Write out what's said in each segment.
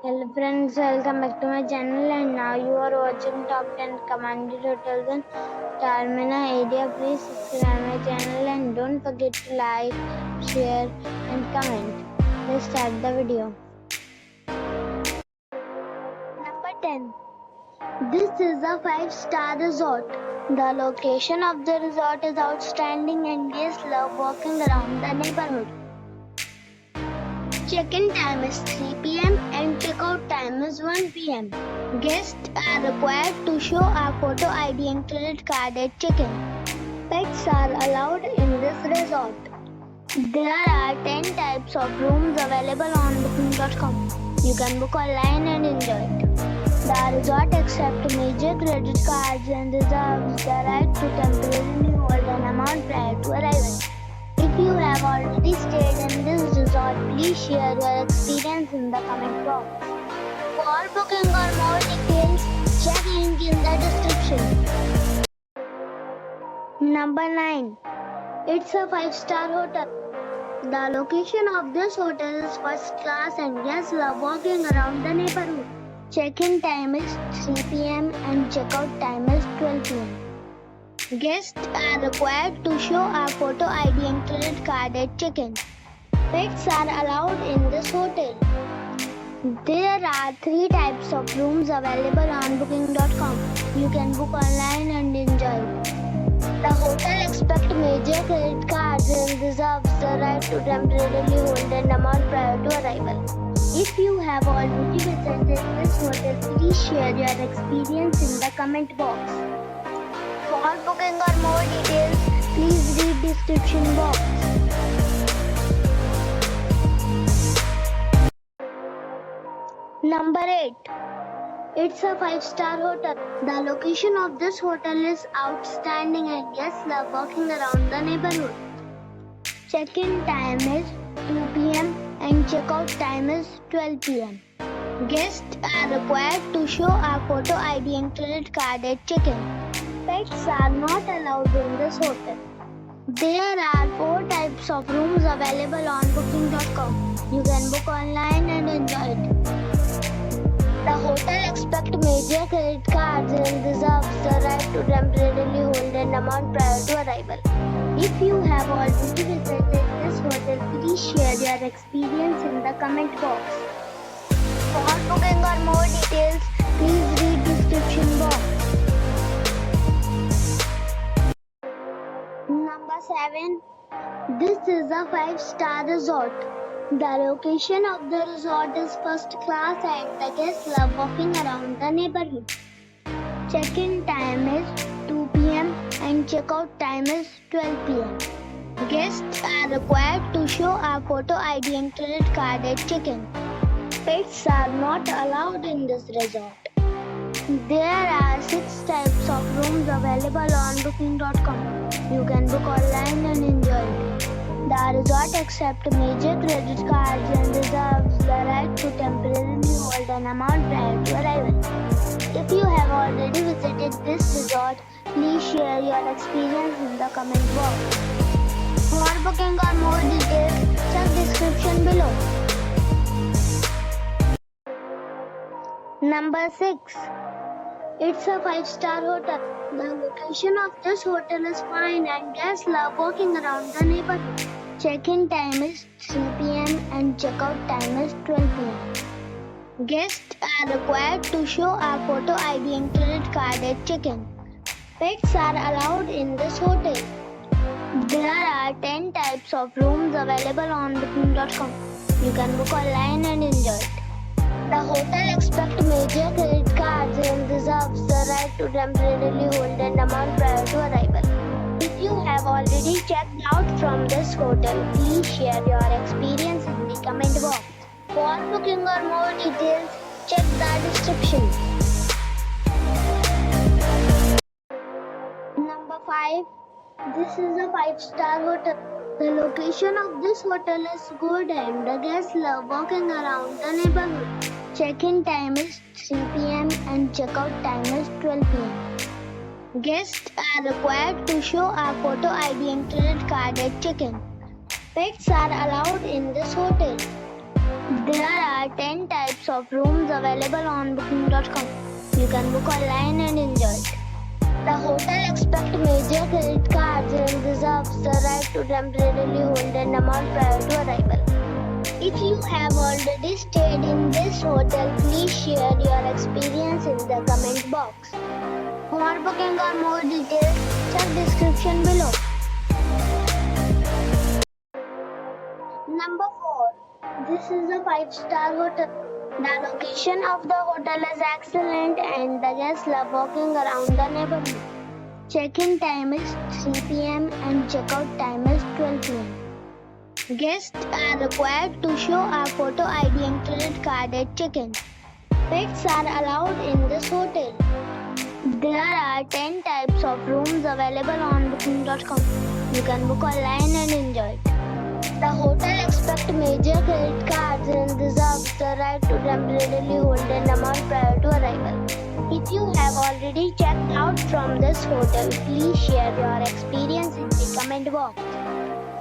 Hello friends, welcome back to my channel and now you are watching top 10 commanded hotels in Taormina area. Please subscribe my channel and don't forget to like, share and comment. Let's start the video. Number 10. This is a 5-star resort. The location of the resort is outstanding and guests love walking around the neighborhood. Check-in time is 3 p.m. and check-out time is 1 p.m. Guests are required to show a photo ID and credit card at check-in. Pets are allowed in this resort. There are 10 types of rooms available on booking.com. You can book online and enjoy it. The resort accepts major credit cards and reserves the right to temporarily hold an amount prior to arrival. If you have already stayed in this resort, please share your experience in the comment box. For booking or more details, check link in the description. Number 9. It's a 5-star hotel. The location of this hotel is first class and guests love walking around the neighborhood. Check-in time is 3 p.m. and check-out time is 12 p.m. Guests are required to show a photo ID and credit card at check-in. Pets are allowed in this hotel. There are 3 types of rooms available on booking.com. You can book online and enjoy it. The hotel accepts major credit cards and reserves the right to temporarily hold an amount prior to arrival. If you have already visited this hotel, please share your experience in the comment box. For booking or more details, please read description box. Number 8. It's a 5-star hotel. The location of this hotel is outstanding and guests love walking around the neighborhood. Check-in time is 2 p.m. and check-out time is 12 p.m. Guests are required to show a photo ID and credit card at check-in. Pets are not allowed in this hotel. There are 4 types of rooms available on booking.com. You can book online and enjoy it. The hotel accepts major credit cards and reserves the right to temporarily hold an amount prior to arrival. If you have already visited this hotel, please share your experience in the comment box. For booking or more details, please read description box. Number 7. This is a 5-star resort. The location of the resort is first class and the guests love walking around the neighborhood. Check-in time is 2 p.m. and check-out time is 12 p.m. Guests are required to show a photo ID and credit card at check-in. Pets are not allowed in this resort. There are 6 types of rooms available on booking.com. You can book online and enjoy it. The resort accepts major credit cards and reserves the right to temporarily hold an amount prior to arrival. If you have already visited this resort, please share your experience in the comment box. For booking or more details, check description below. Number 6. It's a 5-star hotel. The location of this hotel is fine and guests love walking around the neighborhood. Check-in time is 3 p.m. and check-out time is 12 p.m. Guests are required to show a photo ID and credit card at check-in. Pets are allowed in this hotel. There are 10 types of rooms available on booking.com. You can book online and enjoy it. The hotel accepts major credit cards and reserves the right to temporarily hold an amount prior to arrival. If you have already checked out from this hotel, please share your experience in the comment box. For booking or more details, check the description. Number 5. This is a 5-star hotel. The location of this hotel is good and the guests love walking around the neighborhood. Check-in time is 3 p.m. and check-out time is 12 p.m. Guests are required to show a photo ID and credit card at check-in. Pets are allowed in this hotel. There are 10 types types of rooms available on booking.com. You can book online and enjoy it. The hotel expects major credit cards and reserves the right to temporarily hold an amount prior to arrival. If you have already stayed in this hotel, please share your experience in the comment box. For booking or more details, check description below. Number 4. This is a 5-star hotel. The location of the hotel is excellent and the guests love walking around the neighborhood. Check-in time is 3 p.m. and check-out time is 12 p.m. Guests are required to show a photo ID and credit card at check-in. Pets are allowed in this hotel. There are 10 types of rooms available on booking.com. You can book online and enjoy it. The hotel expects major credit cards and reserves the right to temporarily hold an amount prior to arrival. If you have already checked out from this hotel, please share your experience in the comment box.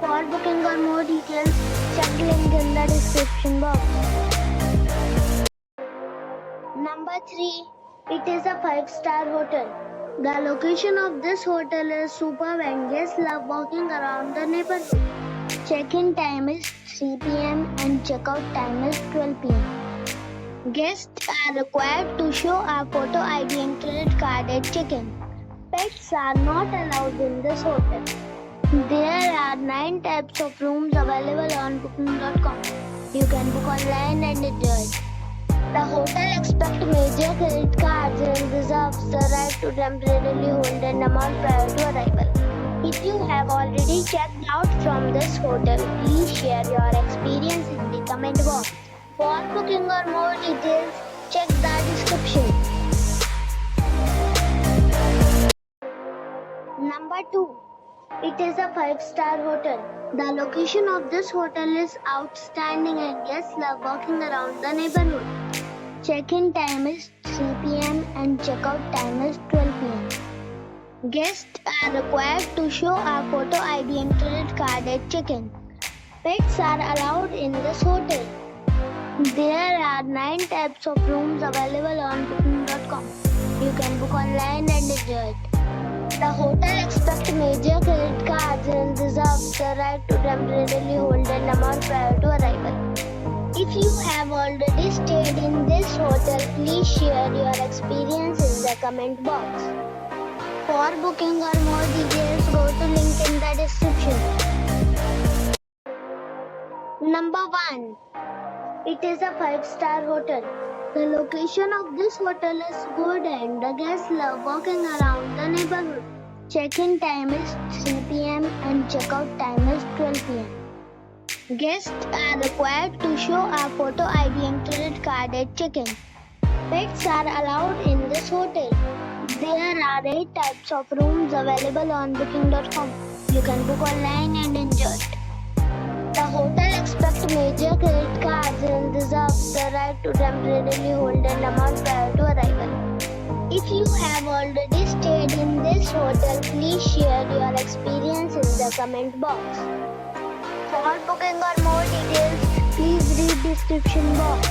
For booking or more details, check the link in the description box. Number 3. It is a 5-star hotel. The location of this hotel is superb and guests love walking around the neighborhood. Check-in time is 3 p.m. and check-out time is 12 p.m. Guests are required to show a photo ID and credit card at check-in. Pets are not allowed in this hotel. There are 9 types of rooms available on booking.com. You can book online and enjoy it. The hotel expects major credit cards and reserves the right to temporarily hold an amount prior to arrival. If you have already checked out from this hotel, please share your experience in the comment box. For booking or more details, check the description. Number 2. It is a 5-star hotel. The location of this hotel is outstanding and guests love walking around the neighborhood. Check-in time is 3 p.m. and check-out time is 12 p.m. Guests are required to show a photo ID and credit card at check-in. Pets are allowed in this hotel. There are 9 types of rooms available on booking.com. You can book online and enjoy it. The hotel expects major credit cards and reserves the right to temporarily hold an amount prior to arrival. If you have already stayed in this hotel, please share your experience in the comment box. For booking or more details, go to link in the description. Number 1. It is a 5-star hotel. The location of this hotel is good and the guests love walking around the neighborhood. Check-in time is 3 p.m. and check-out time is 12 p.m. Guests are required to show a photo ID and credit card at check-in. Pets are allowed in this hotel. There are 8 types of rooms available on booking.com. You can book online and enjoy it. The hotel expects major credit cards and reserves the right to temporarily hold an amount prior to arrival. If you have already stayed in this hotel, please share your experience in the comment box. For booking or more details, please read description box.